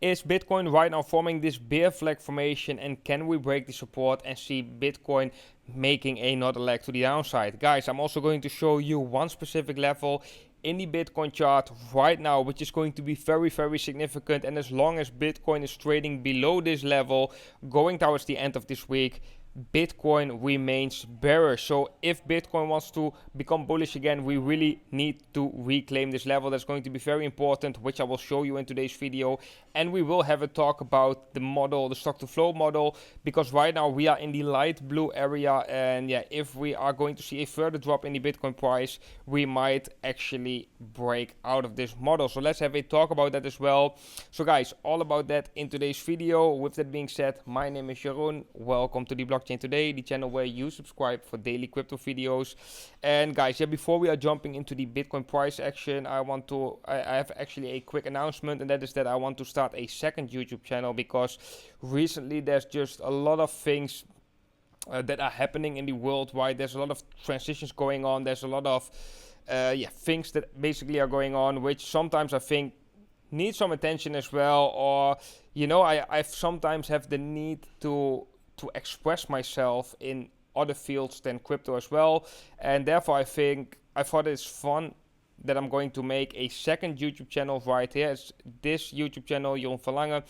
Is Bitcoin right now forming this bear flag formation, and can we break the support and see Bitcoin making another leg to the downside? Guys, I'm also going to show you one specific level in the Bitcoin chart right now, which is going to be very, very significant. And as long as Bitcoin is trading below this level, going towards the end of this week, Bitcoin remains bearish. So if Bitcoin wants to become bullish again, we really need to reclaim this level. That's going to be very important, which I will show you in today's video. And we will have a talk about the model, the stock to flow model, because right now we are in the light blue area. And yeah, if we are going to see a further drop in the Bitcoin price, we might actually break out of this model. So let's have a talk about that as well. So guys, all about that in today's video. With that being said, my name is Jeroen. Welcome to the Blockchain Today, the channel where you subscribe for daily crypto videos. And guys, yeah, before we are jumping into the Bitcoin price action, I have actually a quick announcement, and that is that I want to start a second YouTube channel, because recently there's just a lot of things that are happening in the world, right? There's a lot of transitions going on. There's a lot of things that basically are going on, which sometimes I think need some attention as well. Or, you know, I sometimes have the need to express myself in other fields than crypto as well. And therefore, I thought it's fun that I'm going to make a second YouTube channel right here. It's this YouTube channel, Jeroen Verlangen,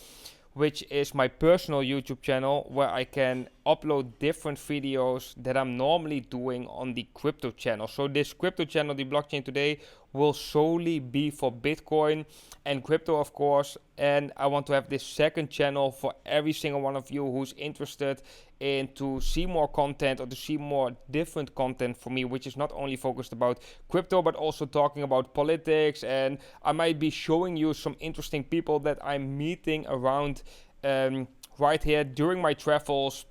which is my personal YouTube channel, where I can upload different videos that I'm normally doing on the crypto channel. So this crypto channel, the Blockchain Today, will solely be for Bitcoin and crypto, of course. And I want to have this second channel for every single one of you who's interested in to see more content, or to see more different content from me, which is not only focused about crypto, but also talking about politics. And I might be showing you some interesting people that I'm meeting around right here during my travels.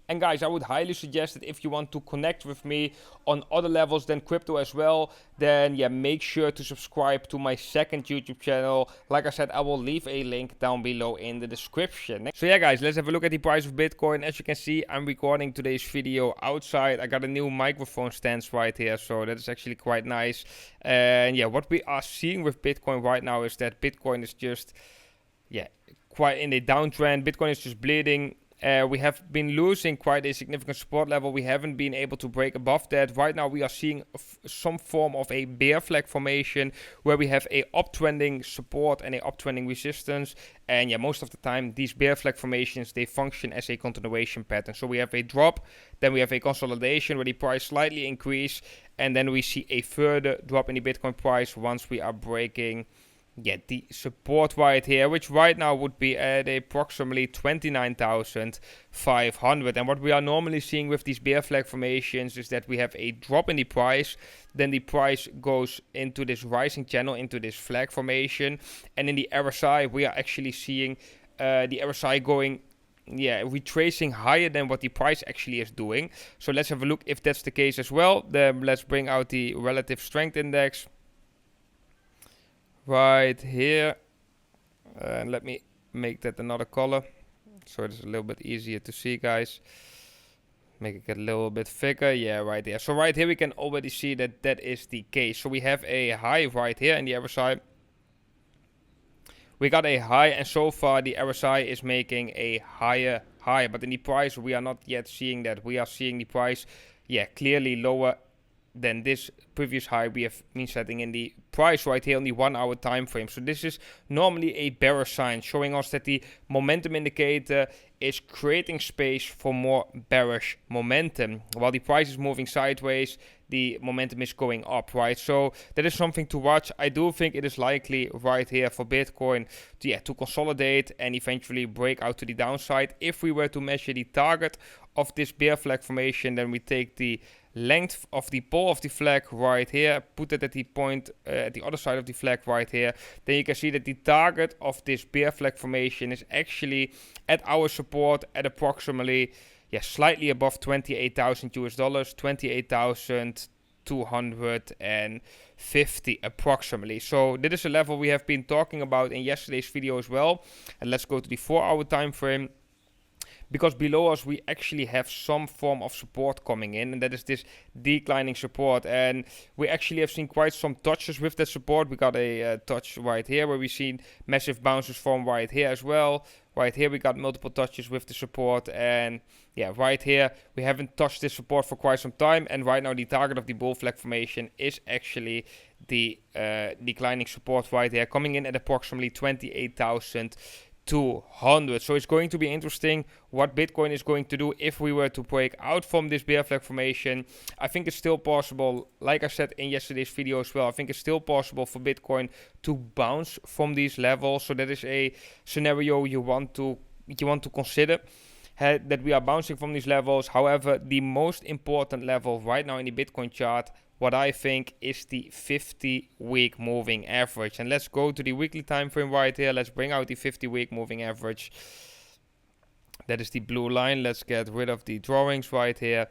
And guys, I would highly suggest that if you want to connect with me on other levels than crypto as well, then yeah, make sure to subscribe to my second YouTube channel. Like I said, I will leave a link down below in the description. So yeah guys, let's have a look at the price of Bitcoin. As you can see, I'm recording today's video outside. I got a new microphone stand right here, so that is actually quite nice. And yeah, what we are seeing with Bitcoin right now is that Bitcoin is just, yeah, quite in a downtrend. Bitcoin is just bleeding. We have been losing quite a significant support level. We haven't been able to break above that. Right now we are seeing some form of a bear flag formation, where we have a uptrending support and a uptrending resistance. And yeah, most of the time these bear flag formations, they function as a continuation pattern. So we have a drop, then we have a consolidation where the price slightly increase, and then we see a further drop in the Bitcoin price once we are breaking the support right here, which right now would be at approximately 29,500. And what we are normally seeing with these bear flag formations is that we have a drop in the price, then the price goes into this rising channel, into this flag formation, and in the RSI we are actually seeing the RSI going retracing higher than what the price actually is doing. So let's have a look if that's the case as well. Then let's bring out the relative strength index right here, and let me make that another color so it's a little bit easier to see, guys. Make it a little bit thicker. Yeah, right there. So right here we can already see that that is the case. So we have a high right here in the RSI. We got a high, and so far the RSI is making a higher high, but in the price we are not yet seeing that. We are seeing the price clearly lower than this previous high we have been setting in the price right here on the 1 hour time frame. So this is normally a bearish sign, showing us that the momentum indicator is creating space for more bearish momentum. While the price is moving sideways, the momentum is going up, right? So that is something to watch. I do think it is likely right here for Bitcoin to consolidate and eventually break out to the downside. If we were to measure the target of this bear flag formation, then we take the length of the pole of the flag right here, put it at the point at the other side of the flag right here, then you can see that the target of this bear flag formation is actually at our support at approximately slightly above 28,000 US dollars, 28,250 approximately. So this is a level we have been talking about in yesterday's video as well. And let's go to the 4 hour time frame. because below us we actually have some form of support coming in, and that is this declining support. And we actually have seen quite some touches with that support. We got a touch right here where we seen massive bounces from right here as well. Right here we got multiple touches with the support, and yeah, right here we haven't touched this support for quite some time, and right now the target of the bull flag formation is actually the declining support right here, coming in at approximately 28,200. So it's going to be interesting what Bitcoin is going to do if we were to break out from this bear flag formation. I think it's still possible, like I said in yesterday's video as well, I think it's still possible for Bitcoin to bounce from these levels. So that is a scenario you want to consider, that we are bouncing from these levels. However, the most important level right now in the Bitcoin chart, what I think, is the 50-week moving average. And let's go to the weekly time frame right here. Let's bring out the 50-week moving average. That is the blue line. Let's get rid of the drawings right here.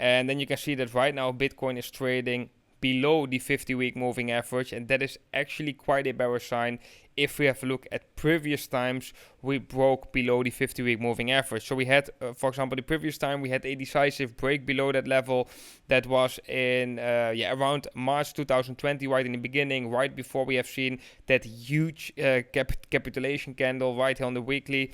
And then you can see that right now Bitcoin is trading below the 50-week moving average, and that is actually quite a bearish sign. If we have a look at previous times, we broke below the 50-week moving average. So we had, for example, the previous time we had a decisive break below that level. That was in around March 2020, right in the beginning, right before we have seen that huge capitulation candle right here on the weekly.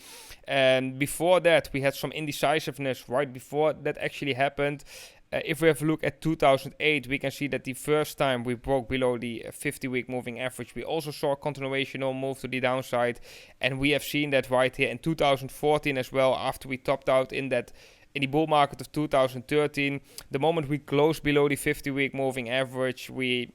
And before that, we had some indecisiveness right before that actually happened. If we have a look at 2008, we can see that the first time we broke below the 50-week moving average, we also saw a continuational move to the downside. And we have seen that right here in 2014 as well, after we topped out in the bull market of 2013. The moment we closed below the 50-week moving average, we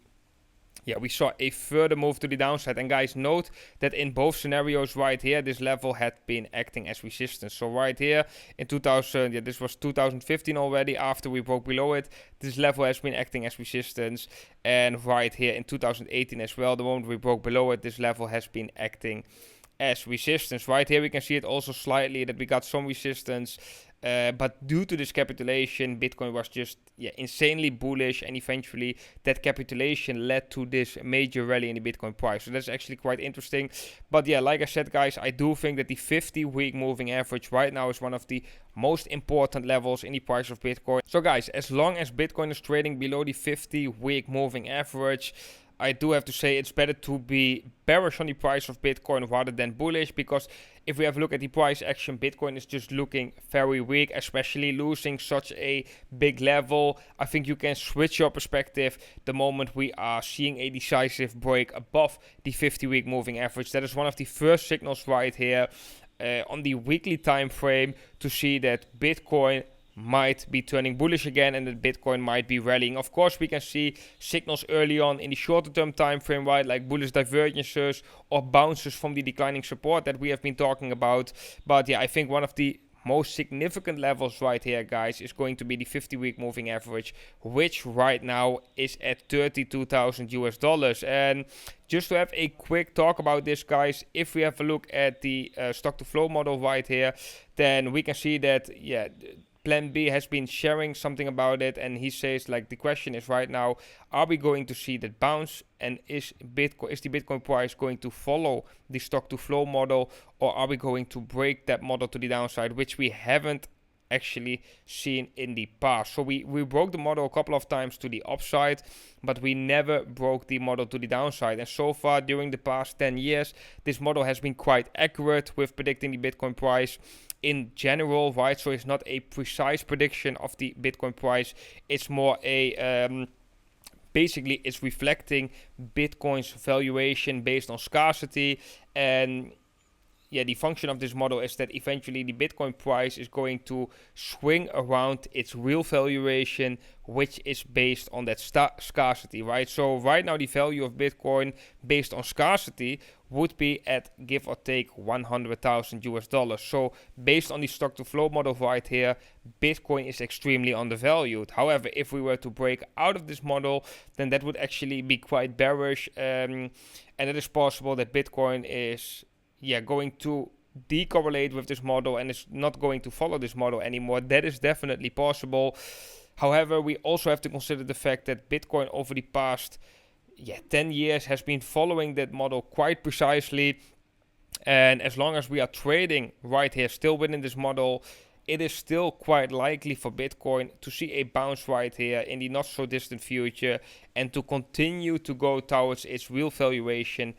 saw a further move to the downside. And guys, note that in both scenarios right here, this level had been acting as resistance. So right here in this was 2015 already, after we broke below it, this level has been acting as resistance. And right here in 2018 as well, the moment we broke below it, this level has been acting as resistance. Right here we can see it also slightly that we got some resistance. But due to this capitulation, Bitcoin was just insanely bullish, and eventually that capitulation led to this major rally in the Bitcoin price. So that's actually quite interesting. But yeah, like I said, guys, I do think that the 50-week moving average right now is one of the most important levels in the price of Bitcoin. So guys, as long as Bitcoin is trading below the 50-week moving average, I do have to say it's better to be bearish on the price of Bitcoin rather than bullish, because if we have a look at the price action, Bitcoin is just looking very weak, especially losing such a big level. I think you can switch your perspective the moment we are seeing a decisive break above the 50-week moving average. That is one of the first signals right here on the weekly time frame to see that Bitcoin might be turning bullish again and that Bitcoin might be rallying. Of course, we can see signals early on in the shorter term time frame, right, like bullish divergences or bounces from the declining support that we have been talking about. But yeah, I think one of the most significant levels right here, guys, is going to be the 50-week moving average, which right now is at $32,000. And just to have a quick talk about this, guys, if we have a look at the stock to flow model right here, then we can see that Plan B has been sharing something about it, and he says, like, the question is right now, are we going to see that bounce, and is the Bitcoin price going to follow the stock to flow model, or are we going to break that model to the downside, which we haven't actually seen in the past. So we broke the model a couple of times to the upside, but we never broke the model to the downside. And so far during the past 10 years, this model has been quite accurate with predicting the Bitcoin price in general, right? So it's not a precise prediction of the Bitcoin price. It's more a basically it's reflecting Bitcoin's valuation based on scarcity. And yeah, the function of this model is that eventually the Bitcoin price is going to swing around its real valuation, which is based on that scarcity, right? So right now the value of Bitcoin based on scarcity would be at, give or take, $100,000. So based on the stock to flow model right here, Bitcoin is extremely undervalued. However, if we were to break out of this model, then that would actually be quite bearish, and it is possible that Bitcoin is going to decorrelate with this model and is not going to follow this model anymore. That is definitely possible. However, we also have to consider the fact that Bitcoin over the past 10 years has been following that model quite precisely. And as long as we are trading right here still within this model, it is still quite likely for Bitcoin to see a bounce right here in the not so distant future and to continue to go towards its real valuation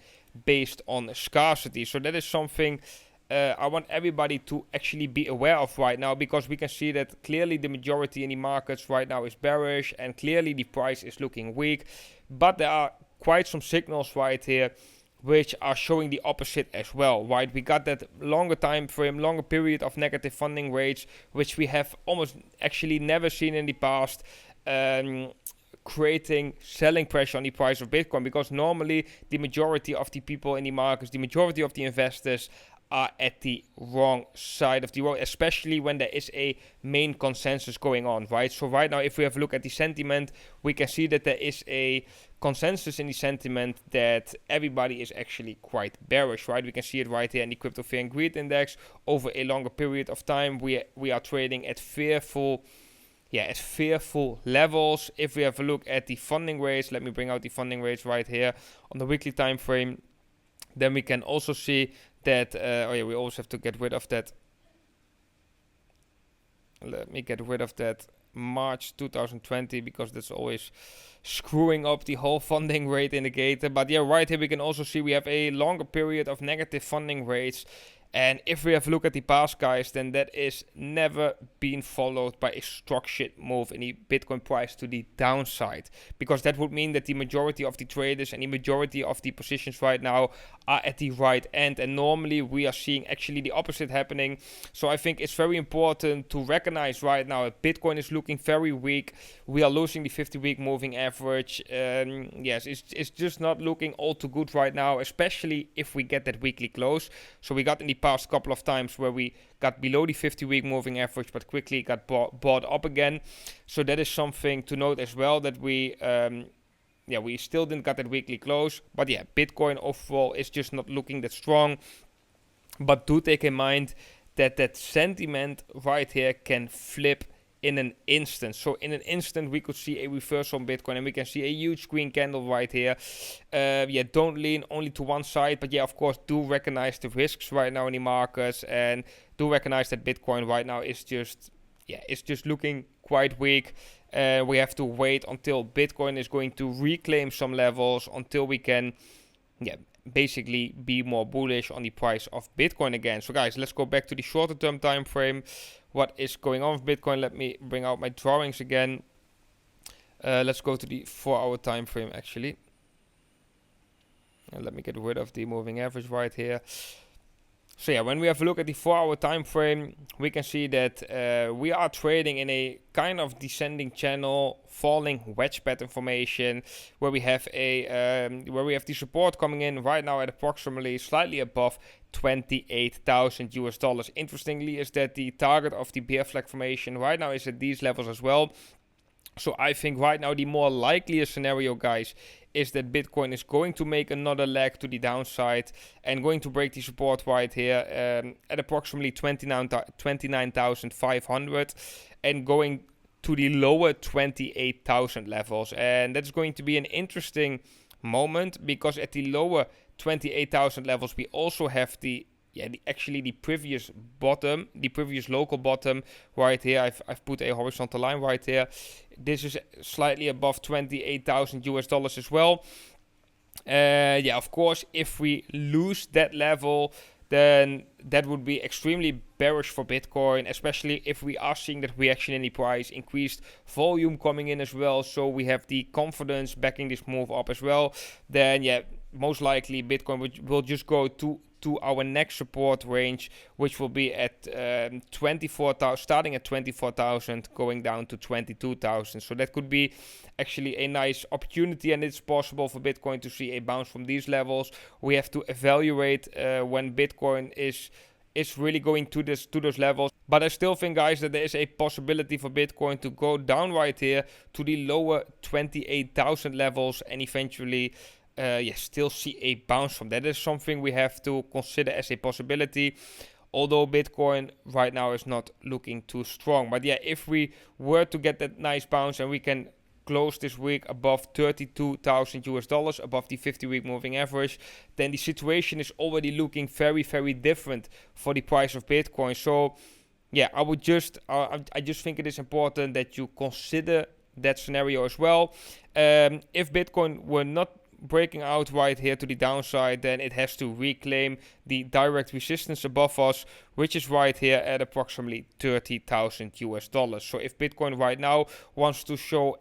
based on scarcity. So that is something I want everybody to actually be aware of right now, because we can see that clearly the majority in the markets right now is bearish and clearly the price is looking weak. But there are quite some signals right here which are showing the opposite as well, right? We got that longer time frame, longer period of negative funding rates, which we have almost actually never seen in the past, creating selling pressure on the price of Bitcoin, because normally the majority of the people in the markets, the majority of the investors are at the wrong side of the road, especially when there is a main consensus going on, right? So right now, if we have a look at the sentiment, we can see that there is a consensus in the sentiment that everybody is actually quite bearish, right? We can see it right here in the crypto fear and greed index. Over a longer period of time, we are trading at fearful levels. If we have a look at the funding rates, let me bring out the funding rates right here on the weekly time frame, then we can also see that, we always have to get rid of that. Let me get rid of that March 2020, because that's always screwing up the whole funding rate indicator. But yeah, right here we can also see we have a longer period of negative funding rates. And if we have a look at the past, guys, then that is never been followed by a structured move in the Bitcoin price to the downside, because that would mean that the majority of the traders and the majority of the positions right now are at the right end, and normally we are seeing actually the opposite happening. So I think it's very important to recognize right now that Bitcoin is looking very weak. We are losing the 50-week moving average. Yes, it's just not looking all too good right now, especially if we get that weekly close. So we got in the past couple of times where we got below the 50-week moving average, but quickly got bought up again. So that is something to note as well, that we still didn't get that weekly close. But yeah, Bitcoin overall is just not looking that strong. But do take in mind that sentiment right here can flip in an instant. So in an instant we could see a reversal on Bitcoin, and we can see a huge green candle right here. Don't lean only to one side, but yeah, of course, do recognize the risks right now in the markets, and do recognize that Bitcoin right now is just looking quite weak. We have to wait until Bitcoin is going to reclaim some levels until we can basically be more bullish on the price of Bitcoin again. So guys, let's go back to the shorter term time frame. What is going on with Bitcoin? Let me bring out my drawings again. Let's go to the 4-hour time frame actually. And let me get rid of the moving average right here. So yeah, when we have a look at the 4-hour time frame, we can see that we are trading in a kind of descending channel, falling wedge pattern formation, where we have the support coming in right now at approximately slightly above $28,000 Interestingly, is that the target of the bear flag formation right now is at these levels as well. So I think right now the more likelier scenario, guys, is that Bitcoin is going to make another leg to the downside and going to break the support right here at approximately 29,500 and going to the lower 28,000 levels. And that's going to be an interesting moment, because at the lower 28,000 levels we also have the previous bottom, the previous local bottom right here. I've put a horizontal line right here. This is slightly above $28,000 as well. Of course, if we lose that level, then that would be extremely bearish for Bitcoin, especially if we are seeing that reaction in the price, increased volume coming in as well. So we have the confidence backing this move up as well. Then most likely Bitcoin will just go to our next support range, which will be at 24,000, starting at 24,000, going down to 22,000. So that could be actually a nice opportunity, and it's possible for Bitcoin to see a bounce from these levels. We have to evaluate when Bitcoin is really going to those levels. But I still think, guys, that there is a possibility for Bitcoin to go down right here to the lower 28,000 levels and eventually still see a bounce from that. Is something we have to consider as a possibility, although Bitcoin right now is not looking too strong. But if we were to get that nice bounce and we can close this week above $32,000, above the 50-week moving average, then the situation is already looking very, very different for the price of Bitcoin. So yeah, I would just, I just think it is important that you consider that scenario as well. If Bitcoin were not breaking out right here to the downside, then it has to reclaim the direct resistance above us, which is right here at approximately 30,000 US dollars. So if Bitcoin right now wants to show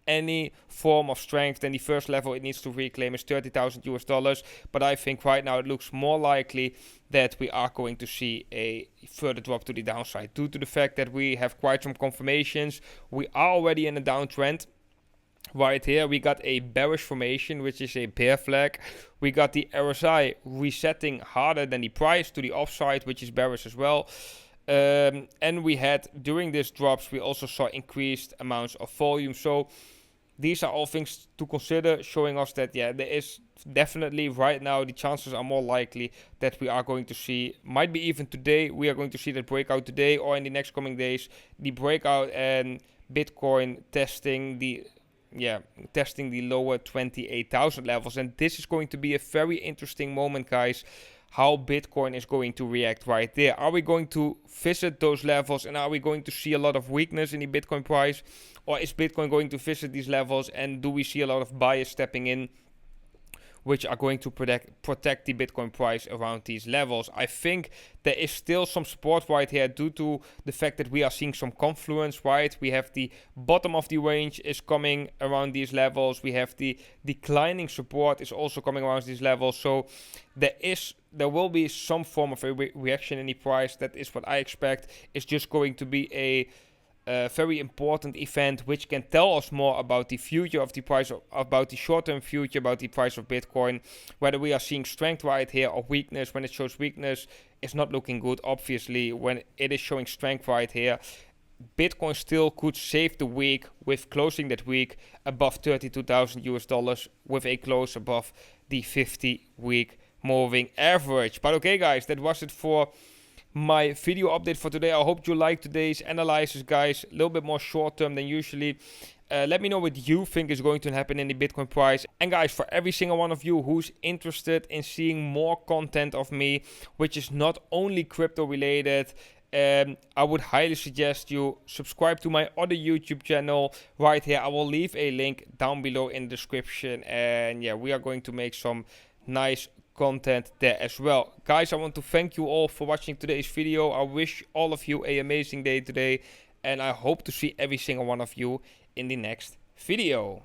any form of strength, then the first level it needs to reclaim is 30,000 US dollars. But I think right now it looks more likely that we are going to see a further drop to the downside due to the fact that we have quite some confirmations. We are already in a downtrend. Right here we got a bearish formation, which is a bear flag. We got the RSI resetting harder than the price to the upside, which is bearish as well. And we had, during these drops, we also saw increased amounts of volume. So these are all things to consider, showing us that, yeah, there is definitely right now the chances are more likely that we are going to see, might be even today, we are going to see that breakout today or in the next coming days, the breakout and Bitcoin testing the lower 28,000 levels. And this is going to be a very interesting moment, guys, how Bitcoin is going to react right there. Are we going to visit those levels and are we going to see a lot of weakness in the Bitcoin price? Or is Bitcoin going to visit these levels and do we see a lot of buyers stepping in, which are going to protect the Bitcoin price around these levels? I think there is still some support right here due to the fact that we are seeing some confluence, right? We have the bottom of the range is coming around these levels. We have the declining support is also coming around these levels. So there will be some form of a reaction in the price. That is what I expect. It's just going to be a very important event which can tell us more about the future of the price, about the short-term future, about the price of Bitcoin, whether we are seeing strength right here or weakness. When it shows weakness, it's not looking good, obviously. When it is showing strength right here, Bitcoin still could save the week with closing that week above 32,000 US dollars with a close above the 50-week moving average. But okay, guys, that was it for my video update for today. I hope you liked today's analysis, guys. A little bit more short term than usually. Let me know what you think is going to happen in the Bitcoin price. And guys, for every single one of you who's interested in seeing more content of me, which is not only crypto related, I would highly suggest you subscribe to my other YouTube channel right here. I will leave a link down below in the description. And yeah, we are going to make some nice content there as well. Guys, I want to thank you all for watching today's video. I wish all of you an amazing day today, and I hope to see every single one of you in the next video.